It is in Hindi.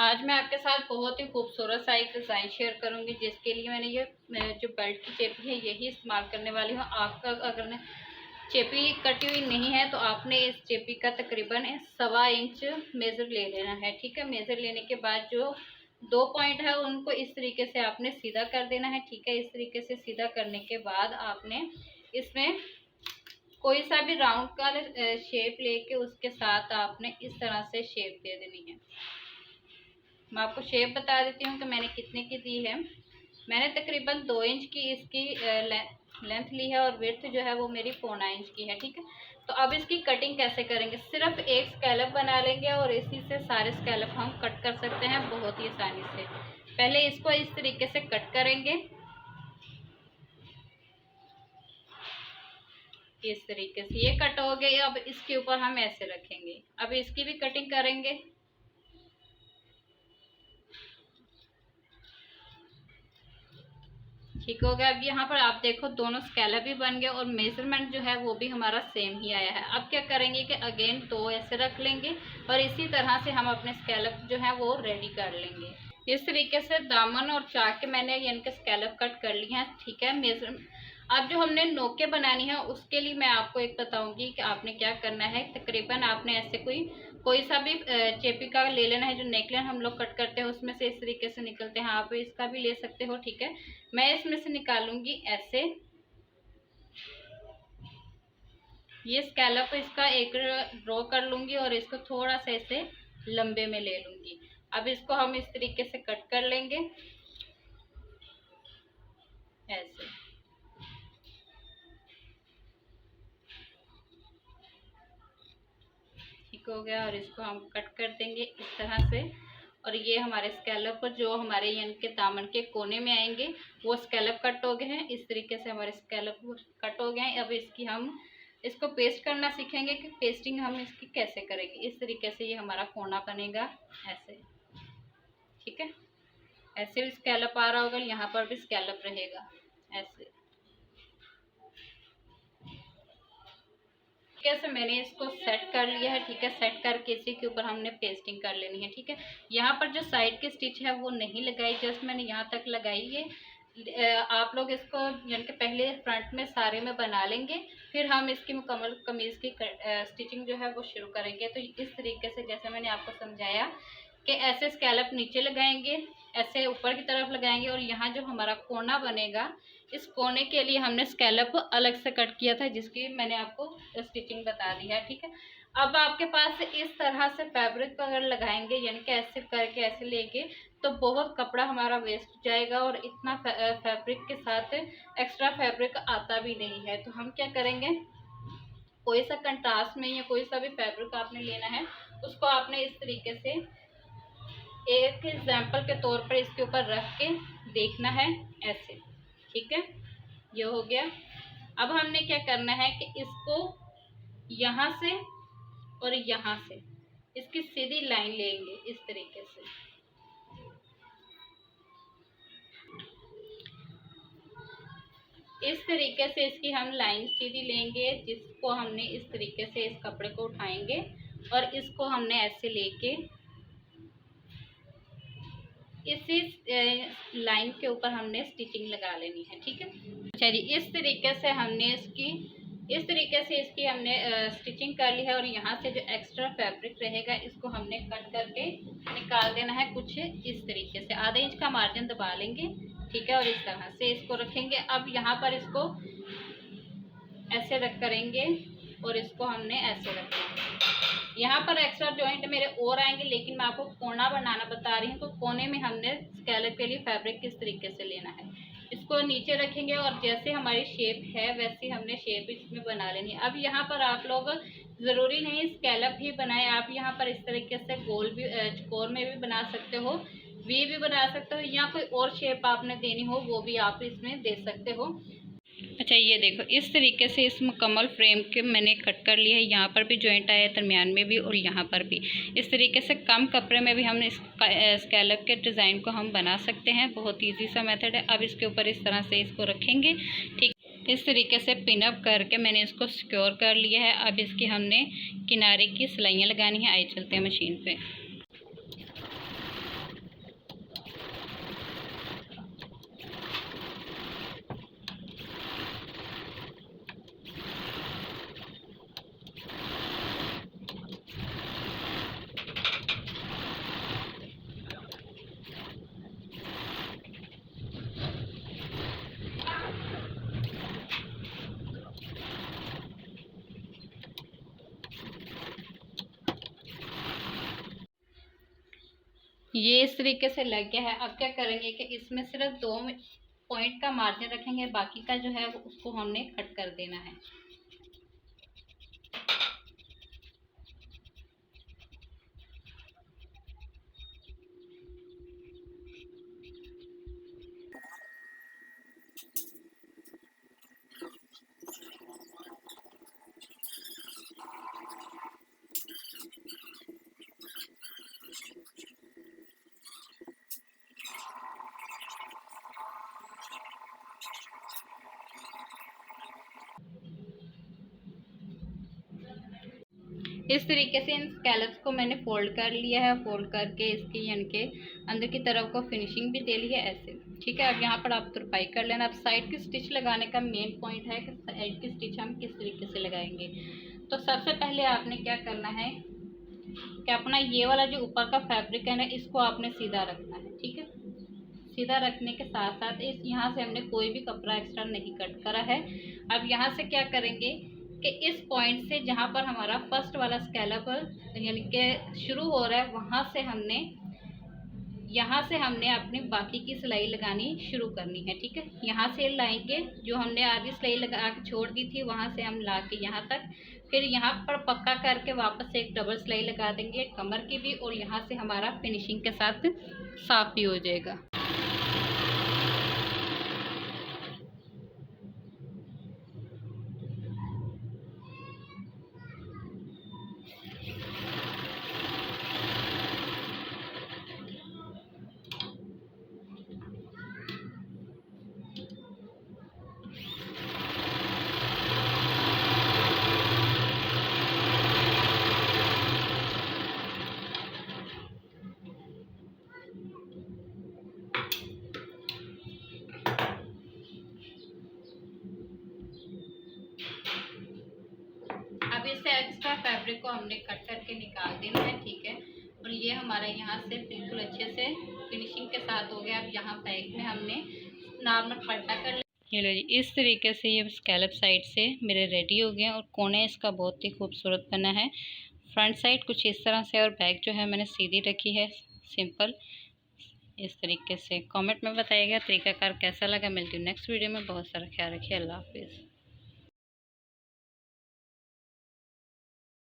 आज मैं आपके साथ बहुत ही खूबसूरत सा एक डिज़ाइन शेयर करूंगी, जिसके लिए मैंने ये जो बेल्ट की चेपी है यही इस्तेमाल करने वाली हूँ। आपका अगर चेपी कटी हुई नहीं है तो आपने इस चेपी का तकरीबन 1.25 इंच मेज़र ले लेना है। ठीक है, मेज़र लेने के बाद जो 2 पॉइंट है उनको इस तरीके से आपने सीधा कर देना है। ठीक है, इस तरीके से सीधा करने के बाद आपने इसमें कोई सा भी राउंड का शेप लेके उसके साथ आपने इस तरह से शेप दे देनी है। मैं आपको शेप बता देती हूँ कि मैंने कितने की दी है। मैंने तकरीबन 2 इंच की इसकी लेंथ ली है और विड्थ जो है वो मेरी 1.25 इंच की है। ठीक है, तो अब इसकी कटिंग कैसे करेंगे। सिर्फ एक स्कैलप बना लेंगे और इसी से सारे स्कैलप हम कट कर सकते हैं बहुत ही आसानी से। पहले इसको इस तरीके से कट करेंगे, इस तरीके से ये कट हो गए। अब इसके ऊपर हम ऐसे रखेंगे। अब इसकी भी कटिंग करेंगे। ठीक हो गया। अब यहाँ पर आप देखो दोनों स्कैलप भी बन गए और मेजरमेंट जो है वो भी हमारा सेम ही आया है। अब क्या करेंगे कि अगेन 2 ऐसे रख लेंगे और इसी तरह से हम अपने स्कैलप जो है वो रेडी कर लेंगे। इस तरीके से दामन और चाक के मैंने यानी कि स्कैलप कट कर लिए हैं। ठीक है, मेजर अब जो हमने नोके बनानी है उसके लिए मैं आपको एक बताऊंगी कि आपने क्या करना है। तकरीबन आपने ऐसे कोई सा भी चेपी का ले लेना है। जो नेकलाइन हम लोग कट करते हैं उसमें से इस तरीके से निकलते हैं, आप इसका भी ले सकते हो। ठीक है, मैं इसमें से निकालूंगी ऐसे। ये स्कैलप इसका एक ड्रॉ कर लूंगी और इसको थोड़ा सा ऐसे लंबे में ले लूंगी। अब इसको हम इस तरीके से कट कर लेंगे ऐसे। ठीक हो गया और इसको हम कट कर देंगे इस तरह से। और ये हमारे स्कैलप जो हमारे यानी के दामन के कोने में आएंगे वो स्कैलप कट हो गए हैं। इस तरीके से हमारे स्कैलप कट हो गए हैं। अब इसको पेस्ट करना सीखेंगे कि पेस्टिंग हम इसकी कैसे करेंगे। इस तरीके से ये हमारा कोना बनेगा ऐसे। ठीक है, ऐसे भी स्कैलप आ रहा होगा, यहाँ पर भी स्कैलप रहेगा ऐसे। कैसे मैंने इसको सेट कर लिया है। ठीक है, सेट करके इसी के ऊपर हमने पेस्टिंग कर लेनी है। ठीक है, यहाँ पर जो साइड की स्टिच है वो नहीं लगाई, जस्ट मैंने यहाँ तक लगाई है। आप लोग इसको यानी कि पहले फ्रंट में सारे में बना लेंगे, फिर हम इसकी मुकम्मल कमीज़ की स्टिचिंग जो है वो शुरू करेंगे। तो इस तरीके से जैसे मैंने आपको समझाया कि ऐसे स्कैलप नीचे लगाएंगे, ऐसे ऊपर की तरफ लगाएंगे और यहाँ जो हमारा कोना बनेगा इस कोने के लिए हमने स्कैलप अलग से कट किया था, जिसकी मैंने आपको स्टिचिंग बता दी है। ठीक है, अब आपके पास इस तरह से फैब्रिक अगर लगाएंगे यानी कि ऐसे करके ऐसे लेके तो बहुत कपड़ा हमारा वेस्ट जाएगा और इतना फैब्रिक के साथ एक्स्ट्रा फैब्रिक आता भी नहीं है। तो हम क्या करेंगे, कोई सा कंट्रास्ट में या कोई सा भी फैब्रिक आपने लेना है, उसको आपने इस तरीके से एक एग्जाम्पल के तौर पर इसके ऊपर रख के देखना है ऐसे। ठीक है, ये हो गया। अब हमने क्या करना है कि इसको यहाँ से और यहाँ से इसकी सीधी लाइन लेंगे इस तरीके से। इस तरीके से इसकी हम लाइन सीधी लेंगे, जिसको हमने इस तरीके से इस कपड़े को उठाएंगे और इसको हमने ऐसे लेके इसी लाइन के ऊपर हमने स्टिचिंग लगा लेनी है। ठीक है, अच्छा जी, इस तरीके से हमने स्टिचिंग कर ली है और यहाँ से जो एक्स्ट्रा फैब्रिक रहेगा इसको हमने कट करके निकाल देना है कुछ इस तरीके से। आधे इंच का मार्जिन दबा लेंगे। ठीक है, और इस तरह से इसको रखेंगे। अब यहाँ पर इसको ऐसे रख करेंगे और इसको हमने ऐसे रखेंगे। यहाँ पर एक्स्ट्रा जॉइंट मेरे और आएंगे, लेकिन मैं आपको कोना बनाना बता रही हूँ। तो कोने में हमने स्कैलप के लिए फैब्रिक किस तरीके से लेना है, इसको नीचे रखेंगे और जैसे हमारी शेप है वैसे हमने शेप इसमें बना लेनी है। अब यहाँ पर आप लोग ज़रूरी नहीं स्कैलप ही बनाएं, आप यहाँ पर इस तरीके से गोल भी चौकोर में भी बना सकते हो, वी भी बना सकते हो, या कोई और शेप आपने देनी हो वो भी आप इसमें दे सकते हो। अच्छा, ये देखो इस तरीके से इस मुकम्मल फ्रेम के मैंने कट कर लिया है। यहाँ पर भी जॉइंट आया है, दरमियान में भी और यहाँ पर भी। इस तरीके से कम कपड़े में भी हम इस स्कैलप के डिज़ाइन को हम बना सकते हैं। बहुत इजी सा मेथड है। अब इसके ऊपर इस तरह से इसको रखेंगे। ठीक, इस तरीके से पिनअप करके मैंने इसको सिक्योर कर लिया है। अब इसकी हमने किनारे की सिलाइयाँ लगानी है। आइए चलते हैं मशीन पर। ये इस तरीके से लग गया है। अब क्या करेंगे कि इसमें सिर्फ 2 पॉइंट का मार्जिन रखेंगे, बाकी का जो है उसको हमने कट कर देना है। इस तरीके से इन स्कैलप्स को मैंने फोल्ड कर लिया है। फोल्ड करके इसकी यानी के अंदर की तरफ को फिनिशिंग भी दे ली है ऐसे, ठीक है। अब यहाँ पर आप तुरपाई कर लेना। अब साइड की स्टिच लगाने का मेन पॉइंट है कि साइड की स्टिच हम किस तरीके से लगाएंगे। तो सबसे पहले आपने क्या करना है कि अपना ये वाला जो ऊपर का फैब्रिक है ना, इसको आपने सीधा रखना है, ठीक है। सीधा रखने के साथ साथ इस यहाँ से हमने कोई भी कपड़ा एक्स्ट्रा नहीं कट करा है। अब यहाँ से क्या करेंगे कि इस पॉइंट से जहाँ पर हमारा फर्स्ट वाला स्कैलप यानी कि शुरू हो रहा है, वहाँ से हमने अपनी बाकी की सिलाई लगानी शुरू करनी है, ठीक है। यहाँ से लाएंगे, जो हमने आधी सिलाई लगा के छोड़ दी थी वहाँ से हम ला के यहाँ तक, फिर यहाँ पर पक्का करके वापस से एक डबल सिलाई लगा देंगे कमर की भी, और यहाँ से हमारा फिनिशिंग के साथ साफ भी हो जाएगा। अब इस एक्स्ट्रा फैब्रिक को हमने कट करके निकाल देना है, ठीक है। और ये हमारा यहाँ से बिल्कुल अच्छे से फिनिशिंग के साथ हो गया। अब यहाँ बैक में हमने नॉर्मल पट्टा कर लिया। ये लो जी, इस तरीके से ये स्कैलप साइड से मेरे रेडी हो गए और कोने इसका बहुत ही खूबसूरत बना है। फ्रंट साइड कुछ इस तरह से और बैक जो है मैंने सीधी रखी है सिंपल इस तरीके से। कमेंट में बताइएगा तरीकाकार कैसा लगा। मिलती हूँ नेक्स्ट वीडियो में। बहुत सारा ख्याल रखिए। अल्लाह हाफिज़।